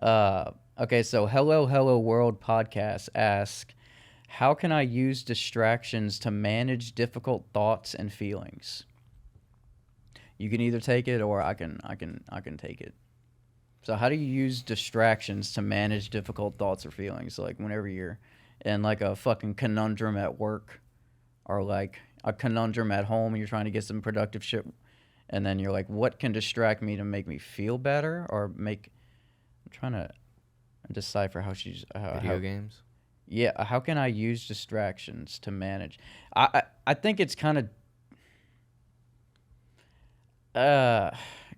Okay, so Hello World podcast asks, how can I use distractions to manage difficult thoughts and feelings? You can either take it or I can take it. So how do you use distractions to manage difficult thoughts or feelings? Like whenever you're in like a fucking conundrum at work or like a conundrum at home and you're trying to get some productive shit and then you're like, what can distract me to make me feel better or make I'm trying to decipher how she's Video games. yeah, how can I use distractions to manage? I think it's kind of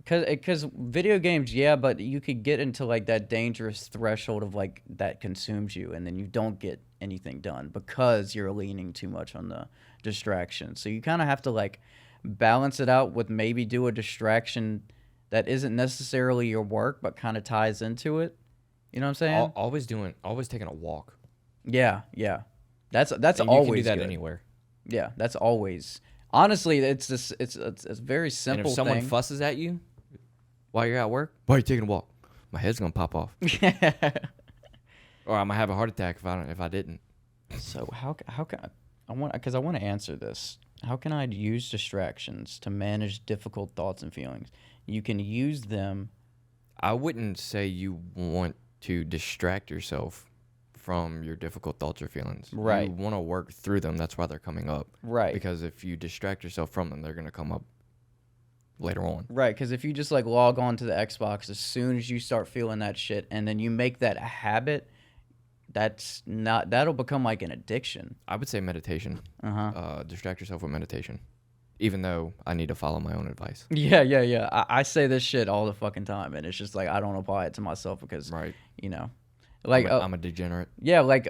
cuz video games, yeah, but you could get into like that dangerous threshold of like that consumes you and then you don't get anything done because you're leaning too much on the distraction. So you kind of have to like balance it out with maybe do a distraction that isn't necessarily your work but kind of ties into it. You know what I'm saying? Always taking a walk. Yeah, yeah. That's And you can do always that good. anywhere. Yeah, that's always. Honestly, it's just it's a very And simple if someone thing. fusses at you while you're at work, why are you taking a walk? My head's gonna pop off, or I'm gonna have a heart attack if I didn't. So how can I want because I want to answer this. How can I use distractions to manage difficult thoughts and feelings? You can use them. I wouldn't say you want to distract yourself from your difficult thoughts or feelings. Right. You want to work through them. That's why they're coming up. Right. Because if you distract yourself from them, they're gonna come up later on. Right, because if you just like log on to the Xbox as soon as you start feeling that shit, and then you make that a habit, that'll become like an addiction. I would say meditation. Uh-huh. Distract yourself with meditation. Even though I need to follow my own advice. Yeah. I say this shit all the fucking time, and it's just like I don't apply it to myself because, Right. you know, like I'm a degenerate. yeah, like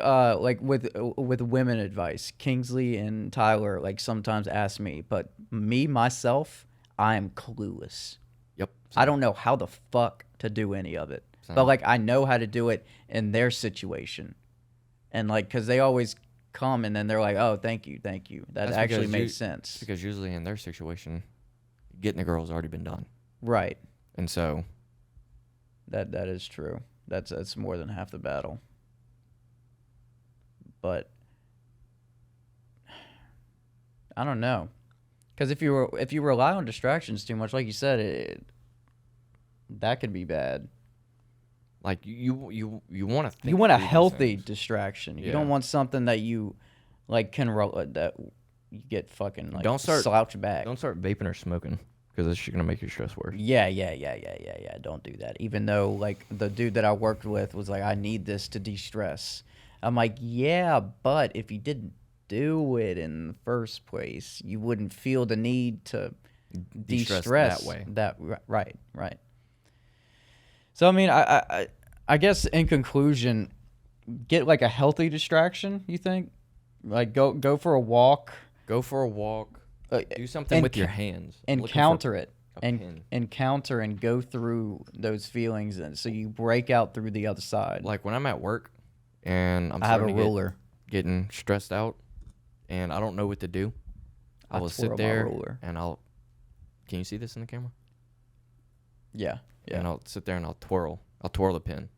with women advice, Kingsley and Tyler like sometimes ask me, but me myself, I am clueless. Yep. I don't know how the fuck to do any of it, Same. but like I know how to do it in their situation, and like because they always come and then they're like, oh, thank you, that That's actually because makes sense. Because usually in their situation, getting a girl's already been done. Right. And so That is true. That's more than half the battle. But I don't know, because if you rely on distractions too much, like you said, that could be bad. like you want to think You want a through these healthy things. distraction. You Yeah. don't want something that you like that you get fucking like Don't start- slouched back. Don't start vaping or smoking because it's gonna make your stress worse. Yeah. Don't do that. Even though like the dude that I worked with was like, I need this to de-stress. I'm like, yeah, but if you didn't do it in the first place, you wouldn't feel the need to de-stress that way. Right. So I mean, I guess in conclusion, get like a healthy distraction. You think, like go for a walk. Go for a walk. Do something and with your ca- hands. and Looking for counter it a pin. and counter and go through those feelings, and so you break out through the other side. Like when I'm at work and I'm I have a starting to ruler. getting stressed out and I don't know what to do, I will twirl sit my there ruler. and can you see this in the camera? Yeah. And I'll sit there and I'll twirl the pin,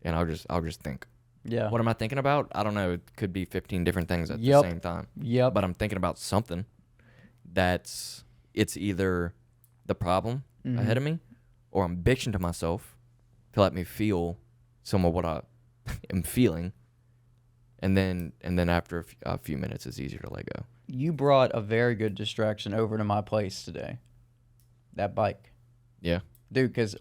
and I'll just think. Yeah. What am I thinking about? I don't know. It could be 15 different things at Yep. the same time. Yep. But I'm thinking about something it's either the problem Mm-hmm. ahead of me, or I'm bitching to myself to let me feel some of what I am feeling, and then after a few minutes, it's easier to let go. You brought a very good distraction over to my place today. That bike. Yeah. Dude, because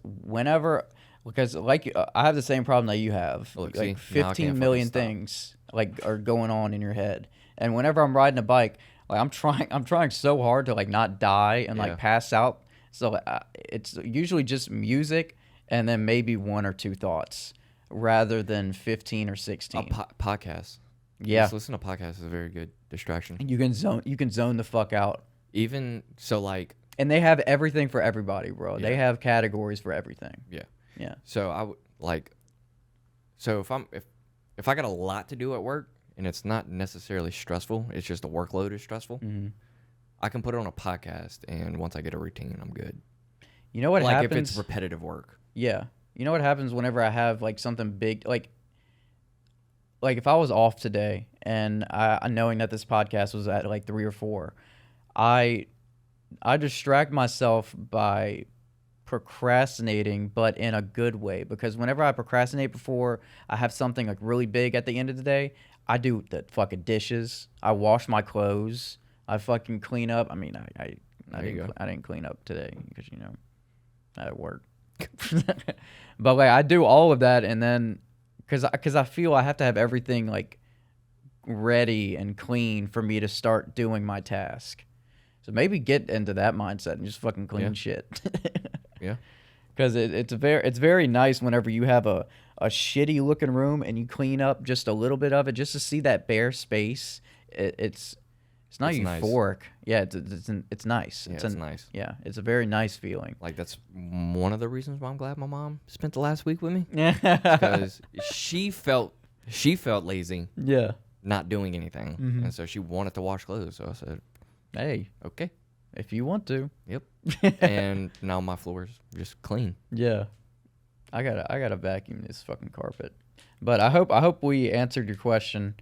like I have the same problem that you have. Look, like see? Now I can't 15 million fucking stop. things like are going on in your head. And whenever I'm riding a bike, like I'm trying so hard to like not die and Yeah. like pass out. So it's usually just music and then maybe one or two thoughts rather than 15 or 16. Podcast. Yeah. Just listen to podcasts is a very good distraction. You can zone the fuck out. Even so, like, And they have everything for everybody, bro. They Yeah. have categories for everything. yeah. Yeah. So I would like. So if I got a lot to do at work and it's not necessarily stressful, it's just the workload is stressful. Mm-hmm. I can put it on a podcast, and once I get a routine, I'm good. You know what like happens? if it's repetitive work. Yeah. You know what happens whenever I have like something big, like if I was off today and I knowing that this podcast was at like 3 or 4, I distract myself by procrastinating, but in a good way, because whenever I procrastinate before I have something like really big at the end of the day, I do the fucking dishes, I wash my clothes, I fucking clean up. I mean, I didn't clean up today because I had work. But like I do all of that, and then because I feel I have to have everything like ready and clean for me to start doing my task. So maybe get into that mindset and just fucking clean shit. Yeah. Because it's very nice whenever you have a shitty looking room and you clean up just a little bit of it, just to see that bare space. It's not euphoric. Nice. Yeah, it's nice. Yeah, it's nice. Yeah, it's a very nice feeling. Like that's one of the reasons why I'm glad my mom spent the last week with me. Yeah. Because she felt lazy. Yeah. Not doing anything, mm-hmm. and so she wanted to wash clothes. So I said, "Hey, okay, if you want to." Yep. And now my floor's just clean. Yeah. I gotta vacuum this fucking carpet. But I hope we answered your question.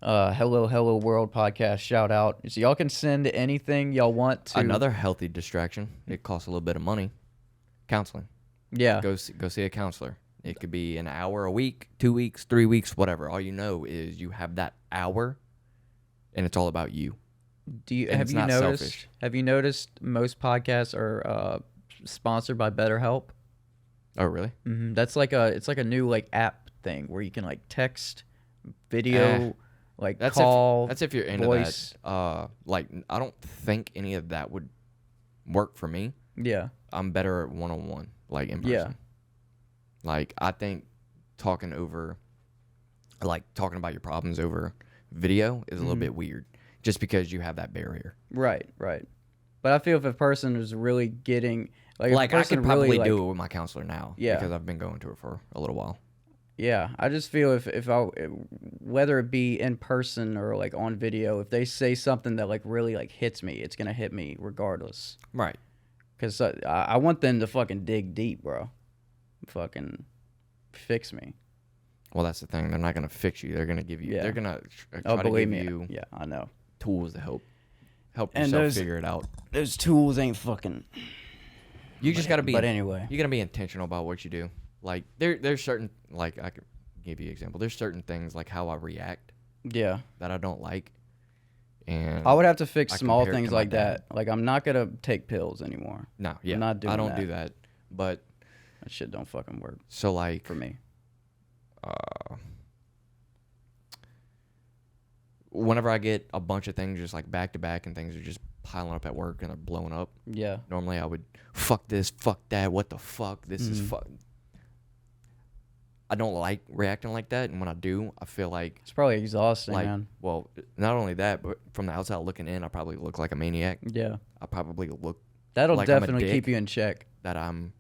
Hello World podcast shout out. So y'all can send anything y'all want to. Another healthy distraction. It costs a little bit of money. Counseling. Yeah. Go see a counselor. It could be an hour a week, 2 weeks, 3 weeks, whatever. All you know is you have that hour, and it's all about you. Have you noticed most podcasts are sponsored by BetterHelp? Oh, really? Mm-hmm. It's like a new like app thing where you can like text, video, call. That's if you're into voice. That. Like I don't think any of that would work for me. Yeah. I'm better at one-on-one, like in person. Yeah. Like I think talking about your problems over video is a little bit weird, just because you have that barrier. Right. But I feel if a person is really getting like I could probably do it with my counselor now. Yeah. Because I've been going to her for a little while. Yeah, I just feel if I, whether it be in person or like on video, if they say something that like really like hits me, it's gonna hit me regardless. Right. Because I want them to fucking dig deep, bro. Fucking fix me. Well, that's the thing. They're not gonna fix you. They're gonna give you. Yeah. They're gonna try to believe give me. you. Yeah, I know. Tools to help yourself figure it out. Those tools ain't fucking. You just gotta be. But anyway, you gotta be intentional about what you do. Like there's certain, like I could give you an example. There's certain things like how I react. Yeah. That I don't like. And I would have to fix small things like that. Like I'm not gonna take pills anymore. No, yeah. I'm not doing I don't that. do that. But that shit don't fucking work. So like for me. Whenever I get a bunch of things just like back to back and things are just piling up at work and they're blowing up. Yeah. Normally I would fuck this, fuck that, what the fuck? This is fuck. I don't like reacting like that, and when I do, I feel like it's probably exhausting, man. Well, not only that, but from the outside looking in, I probably look like a maniac. Yeah. I probably look. That'll like definitely keep you in check. That I'm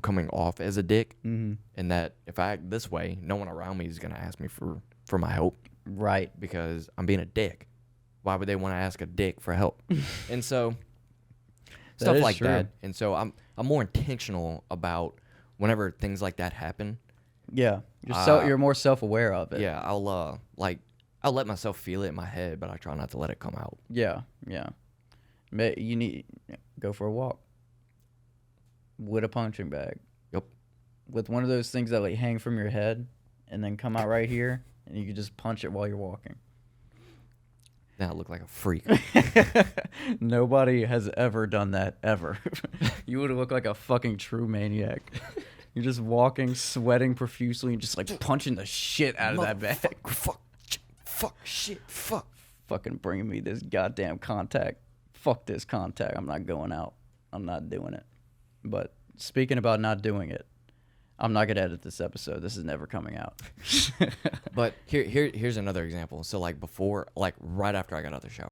coming off as a dick, and that if I act this way, no one around me is gonna ask me for my help. Right. Because I'm being a dick. Why would they want to ask a dick for help? And so stuff like that. And so I'm more intentional about whenever things like that happen. Yeah, you're more self-aware of it. Yeah, I'll let myself feel it in my head, but I try not to let it come out. Yeah. You need go for a walk with a punching bag. Yep. With one of those things that like hang from your head and then come out right here, and you can just punch it while you're walking. Now I look like a freak. Nobody has ever done that ever. You would look like a fucking true maniac. You're just walking, sweating profusely, and just like punching the shit out of that bag. Fuck, shit, fuck. Fucking bringing me this goddamn contact. Fuck this contact. I'm not going out. I'm not doing it. But speaking about not doing it, I'm not gonna edit this episode. This is never coming out. But here's another example. So like before, like right after I got out of the shower,